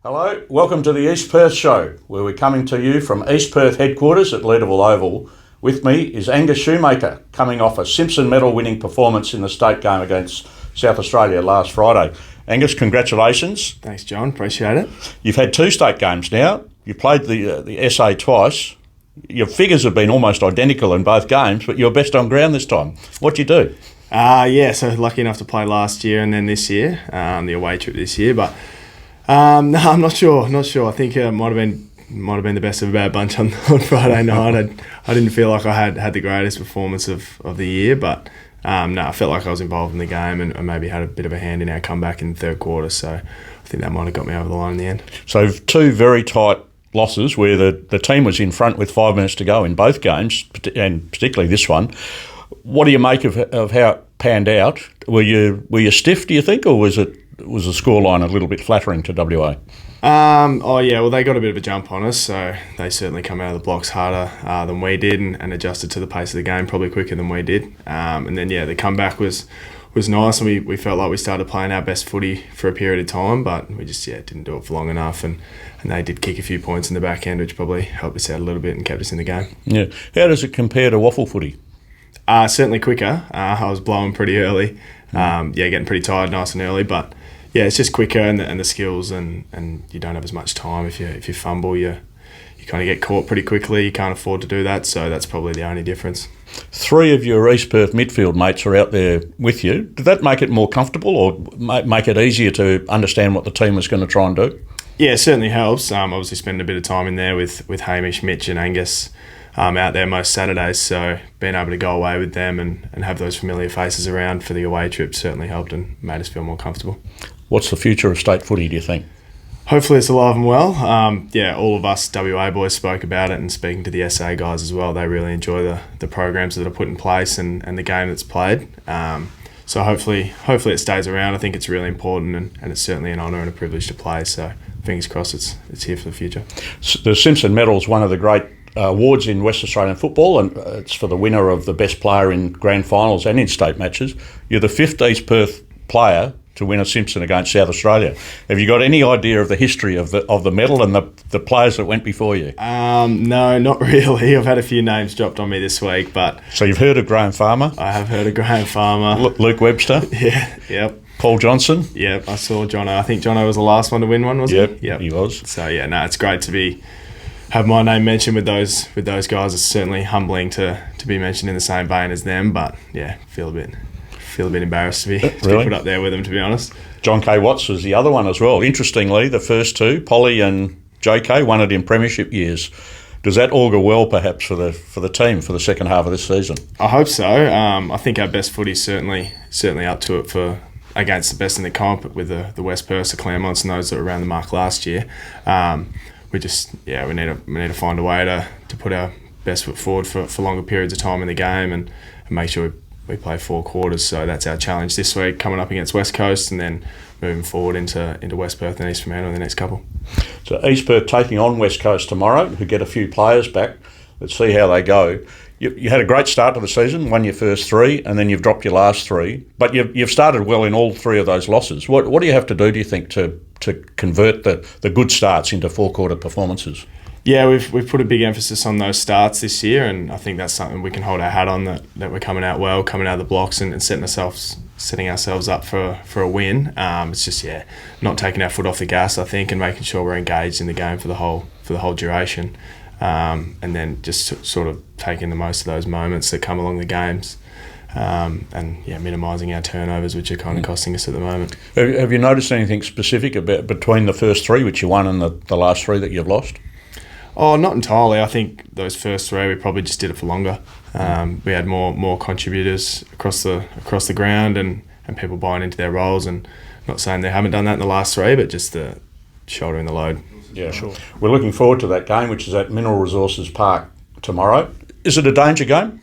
Hello, welcome to the East Perth Show, where we're coming to you from East Perth headquarters at Leederville Oval. With me is Angus Schumacher, coming off a Simpson medal winning performance in the state game against South Australia last Friday. Angus, congratulations. Thanks, John. Appreciate it. You've had two state games now. You played the SA twice. Your figures have been almost identical in both games, but you're best on ground this time. What'd you do? So lucky enough to play last year and then this year, the away trip this year. But no, I'm not sure. I think it might have been the best of a bad bunch on Friday night. I didn't feel like I had the greatest performance of the year, but I felt like I was involved in the game and maybe had a bit of a hand in our comeback in the third quarter. So I think that might have got me over the line in the end. So two very tight losses where the team was in front with 5 minutes to go in both games, and particularly this one. What do you make of how it panned out? Were you stiff, do you think, or was the scoreline a little bit flattering to WA? Well, they got a bit of a jump on us, so they certainly come out of the blocks harder than we did and adjusted to the pace of the game probably quicker than we did. The comeback was nice, and we felt like we started playing our best footy for a period of time, but we just didn't do it for long enough, and they did kick a few points in the back end, which probably helped us out a little bit and kept us in the game. Yeah. How does it compare to waffle footy? Certainly quicker. I was blowing pretty early. Getting pretty tired nice and early, but yeah, it's just quicker and the skills, and you don't have as much time. If you fumble, you kind of get caught pretty quickly. You can't afford to do that, so that's probably the only difference. 3 of your East Perth midfield mates are out there with you. Did that make it more comfortable or make it easier to understand what the team was going to try and do? Yeah, it certainly helps. Obviously spending a bit of time in there with Hamish, Mitch and Angus out there most Saturdays, so being able to go away with them and have those familiar faces around for the away trip certainly helped and made us feel more comfortable. What's the future of state footy, do you think? Hopefully it's alive and well. All of us WA boys spoke about it, and speaking to the SA guys as well, they really enjoy the programs that are put in place and the game that's played. So hopefully it stays around. I think it's really important, and it's certainly an honour and a privilege to play. So fingers crossed it's here for the future. The Simpson Medal is one of the great awards in West Australian football, and it's for the winner of the best player in grand finals and in state matches. You're the 5th East Perth player to win a Simpson against South Australia. Have you got any idea of the history of the medal and the players that went before you? No, not really. I've had a few names dropped on me this week, but so you've heard of Graham Farmer? I have heard of Graham Farmer. Luke Webster? Yep. Paul Johnson? Yep, I saw Jono. I think Jono was the last one to win one, wasn't he? Yep, he was. So it's great to have my name mentioned with those guys. It's certainly humbling to be mentioned in the same vein as them, but feel a bit embarrassed to be put up there with them, to be honest. John K. Watts was the other one as well. Interestingly, the first two, Polly and JK, won it in premiership years. Does that augur well, perhaps, for the team for the second half of this season? I hope so. I think our best footy's certainly up to it for against the best in the comp with the West Perth, the Claremonts, and those that were around the mark last year. We need to find a way to put our best foot forward for longer periods of time in the game and make sure we play 4 quarters. So that's our challenge this week, coming up against West Coast, and then moving forward into West Perth and East Fremantle in the next couple. So East Perth taking on West Coast tomorrow, who get a few players back. Let's see how they go. You had a great start to the season, won your first 3, and then you've dropped your last 3. But you've started well in all 3 of those losses. What do you have to do you think, to convert the good starts into 4-quarter performances? Yeah, we've put a big emphasis on those starts this year, and I think that's something we can hold our hat on, that we're coming out well, coming out of the blocks and setting ourselves up for a win. It's just not taking our foot off the gas, I think, and making sure we're engaged in the game for the whole duration, and then just sort of taking the most of those moments that come along the games. Minimising our turnovers, which are kind of costing us at the moment. Have you noticed anything specific about between the first 3, which you won, and the last 3 that you've lost? Oh, not entirely. I think those first 3 we probably just did it for longer. We had more contributors across the ground and people buying into their roles. And not saying they haven't done that in the last 3, but just the shouldering the load. Yeah, sure. We're looking forward to that game, which is at Mineral Resources Park tomorrow. Is it a danger game?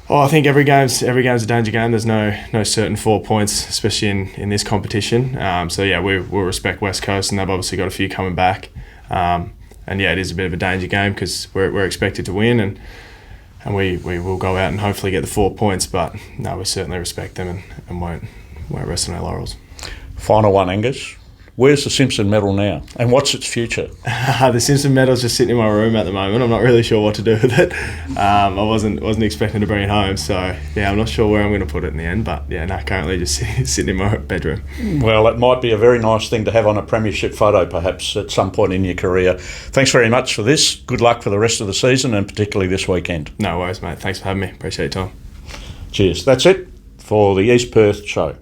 Oh, I think every game's a danger game. There's no certain 4 points, especially in this competition. We'll respect West Coast, and they've obviously got a few coming back. It is a bit of a danger game because we're expected to win, and we will go out and hopefully get the 4 points. But no, we certainly respect them and won't rest on our laurels. Final one, Angus. Where's the Simpson medal now, and what's its future? The Simpson medal's just sitting in my room at the moment. I'm not really sure what to do with it. I wasn't expecting to bring it home, so yeah, I'm not sure where I'm going to put it in the end. But yeah, no, currently just sitting in my bedroom. Well, it might be a very nice thing to have on a premiership photo, perhaps at some point in your career. Thanks very much for this. Good luck for the rest of the season, and particularly this weekend. No worries, mate. Thanks for having me. Appreciate your time. Cheers. That's it for the East Perth show.